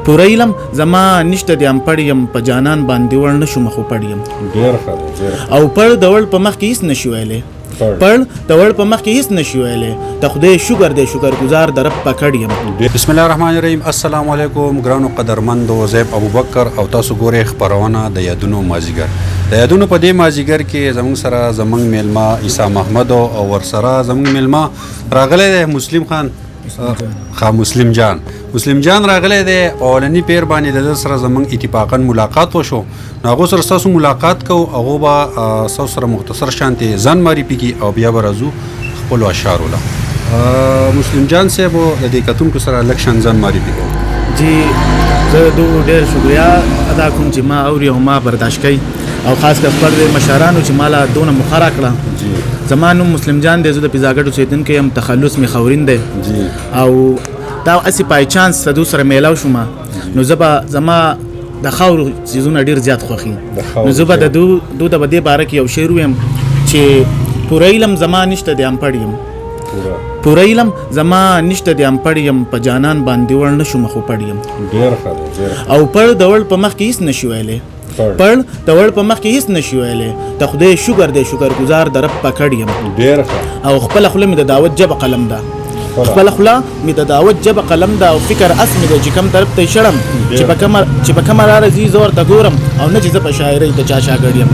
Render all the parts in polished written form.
پوره علم زما نشته دی ام پړ یم په جانان باندې وړ نشم خو پړ یم ډېر ښه دی او پړ د وړ په مخ کې هیڅ نشي ویلی پړ د وړ په مخ کې هیڅ نشي ویلی د خدای شکر دی شکرګزار د رب پکړ یم. بسم الله الرحمن الرحیم. السلام علیکم ګرانو قدرمندو، زیب ابوبکر او تاسو ګورئ خپرونه د یادونو مازیګر. د یادونو په دې مازیګر کې زموږ سره زموږ میلمه عیسی محمد او ورسره زموږ میلمه راغلی دی مسلم خان مسلم جان راغلی دی. اولنی پیر باندې د سره زموږ اتفاقا ملاقات وشو. نو هغو سره ستاسو ملاقات کوو، هغو به ستاسو سره مختصر شانتې ځان معرفي کړي او بیا به راځو خپلو اشعارو له. مسلم جان صاحب د دې کتونکو سره لږ شان ځان معرفي کوو. جی زه ډېر شکریا ادا کوم چې ما اوري او ما برداشت کوي، او خاص کر خپل مشرانو چې مالا دونه مخه راکړه. زما نوم مسلم جان دی، زه د پیزاګټ اوسېدونکی یم، تخلص مې خاورین دی او دا هسې پای چانس د دو سره میلاو شوم. نو زه به زما د خاورو څیزونه ډېر زیات خوښي، نو زه به د دو د دې باره کې یو شعر ویم چې پوره علم زما نشته دی ام پړ یم پوره علم زما نشته دی ام پړ یم په جانان باندې وړ نشم خو پړ یم او پړ د وړ په مخ کې هیڅ نشي ویلی پړ د وړ په مخ کې هیڅ نشي ویلی د خدای شکر دی شکرګزار د رب پکړ یم. او خپله خوله مې د دعوت جبه قلم ده، خپله خوله مې د دعوت جبه قلم ده، او فکر اس مې دی چې کوم طرف ته یې شړم چې په کومه لاره ځي زه ورته ګورم، او نه چې زه په شاعرۍ د چا شاګرد یم.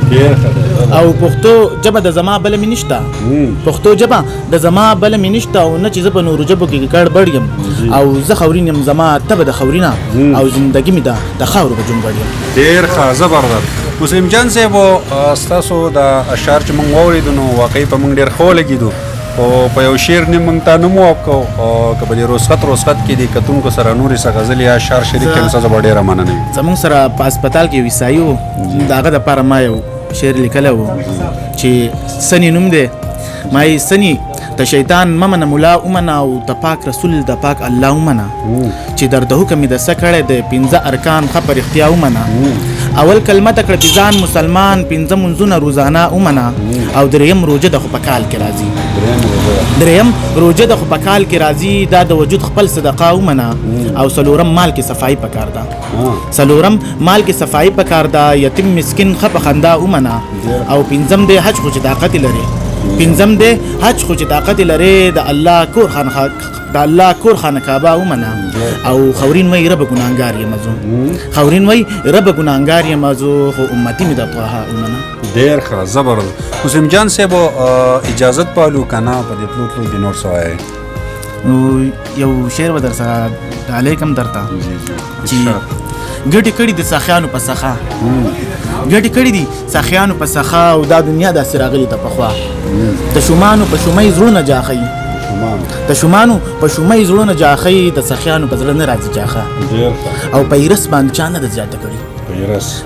او پښتو ژبه د زما بله مې نشته، پښتو ژبه د زما بله مې نشته، او نه چې زه په نورو ژبو کې ګډوډ یم، او زه خاورین یم، زما تبه د خاورینه او زندګي مې د خاورو په جونګړ یم. ډېر ښه، زبردست. مسلم جان صاحب ستاسو د اشعار چې موږ واورېدو نو واقعي په موږ ډېر ښه ولګېدو، او په یو شعر نه موږ ته نه موافق کوو، او که په دې رسخت کې د کتونکو سره نورې څه غزل یا اشعار شریک کړي څه به ډېره مننه وي. زموږ سره په هسپتال کې یو عیسایي و، د هغه دپاره ما یو شعر لیکلی و چې سني نوم دی. ما یې سني ته شیطان ممنه ملا ومنه، او د پاک رسول د پاک الله ومنه، چې در د حکم د څه کړی د 15 ارکان ښه په رښتیا ومنه. اول کلمه ته کړه چې ځان مسلمان، 15 منځونه روزانه ومنه، او دریم روژه د خو په کال کې راځي، دریم روژه د خو په کال کې راځي، دا د وجود خپل صدقه ومنه، او څلورم مال کې صفایي پکار ده، څلورم مال کې صفایي پکار ده، یتیم مسکین ښه په خندا ومنه، او پنځم دی حج خو چې طاقت لري، پنځم دی حج خو چې طاقت لري، د الله کور خانه کعبه ومنه، او خاورین وی رب ګناهګار یم زه، خاورین وی رب ګناهګار یم زه، خو امتی مې د طه ومنه. ډېر ښه، زبردست. مسلم جان صاحب اجازت پالو که نه په دې تلو کې نور څه وایئ؟ نو یو شعر به در سره ډالۍ کړم درته چې ګټې کړي د ساخیانو په سخا، ګټې کړي دي ساخیانو په سخا، او دا دنیا داسې راغلې ته پخوا، د شومانو په شومۍ زړونه جاښئ، د شومانو په شومۍ زړونه جاښئ، د سخیانو په زړه نه راځي جاښه، او په هیرس باندې چا نه ده زیاته کړي،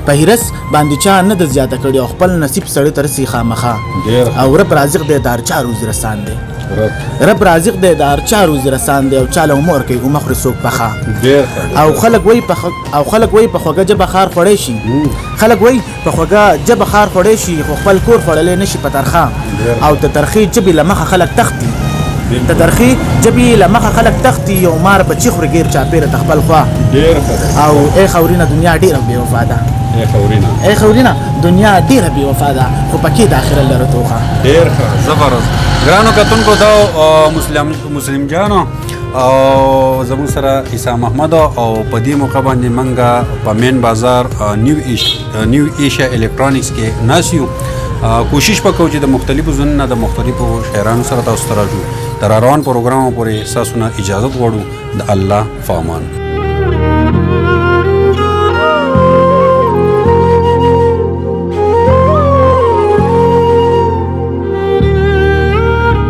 په هیرس باندې چا نه ده زیاته کړي، او خپل نصیب سړی ته رسي خامخا، او رب رازق دی د هر چا روزي رسان دی، رب رازق دی د هر چا روزي رسان دی، او چاله عمر کوي او مخوري څوک پخه، او خلک وایي په خوږه ژبه خار خوړی شي، خلک وایي په خوږه ژبه خار خوړی شي، خو خپل کور خوړلی نه شي په ترخه، او د ترخې ژبې له مخه خلک تښتي، د ترخې ژبې له مخه خلک تښتي، یو مار بچي خوري ګیر چاپېره د خپل خوا، او ای خاورینه دنیا ډېره بې وفا ده، ای خاورینه دنیا ډېره بې وفا ده، خو پکې د آخرت لره توخه. ډېر ښه، زبردست. ګرانو کتونکو دا مسلم جانو او زموږ سره عیسی محمد، او په دې موقع باندې موږ په مین بازار نیو ایشیا الکترونکس کې ناست یو. کوشش وکړو چې د مختلفو ځایونو نه د مختلفو شاعرانو سره تاسو ته راځو. تر روان پروګرام پورې ستاسو نه اجازت غواړو. د الله په امان.